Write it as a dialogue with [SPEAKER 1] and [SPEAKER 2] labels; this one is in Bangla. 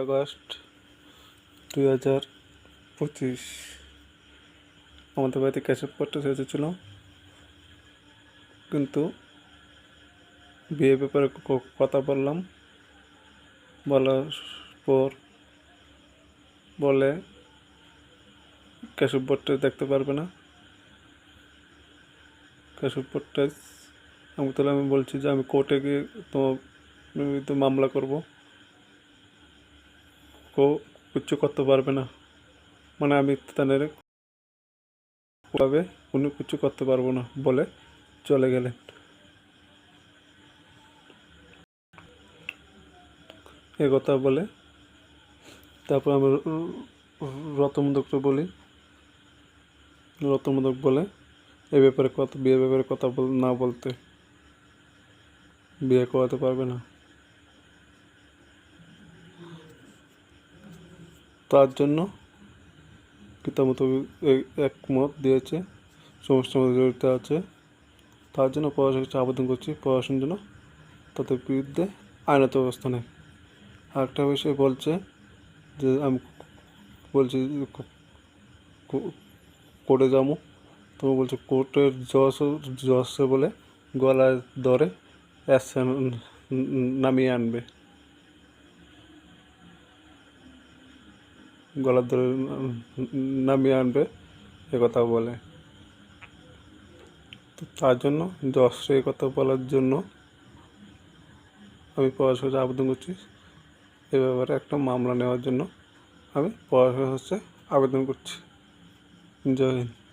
[SPEAKER 1] আগস্ট 2025 আমাদের বাড়িতে ক্যাসেট পড়তে এসেছিল, কিন্তু বিয়ের ব্যাপারে কথা বললাম। বলার পর বলে ক্যাসেট পড়তে দেখতে পারবে না। ক্যাসেট পড়তে আমি বলছি যে আমি কোর্টে গিয়ে তো মামলা করব। কিচ্ছু করতে পারবে না, মানে আমি তাদের কোনো কিছু করতে পারবো না বলে চলে গেলেন। এ কথা বলে তারপর আমি রতমদককে বলি। রতমদক বলে বিয়ের ব্যাপারে কথা না বলতে, বিয়ে করাতে পারবে না। তার জন্য কিতামতো একমত দিয়েছে, সমস্যার মধ্যে জড়িত আছে। তার জন্য প্রশাসনের কাছে আবেদন করছি, প্রশাসনের জন্য তাদের বিরুদ্ধে আইনত ব্যবস্থা নেয়। আরেকটা বিষয় বলছে যে আমি বলছি কোর্টে যাবো, তো বলছে কোর্টের জজ বলে গলায় ধরে নামিয়ে আনবে, গলার ধরে নামিয়ে আনবে কথা বলে। তো তার জন্য জজকে কথা বলার জন্য আমি প্রশাসনের আবেদন করছি। এ ব্যাপারে একটা মামলা নেওয়ার জন্য আমি প্রশাসনের আবেদন করছি। জয় হিন্দ।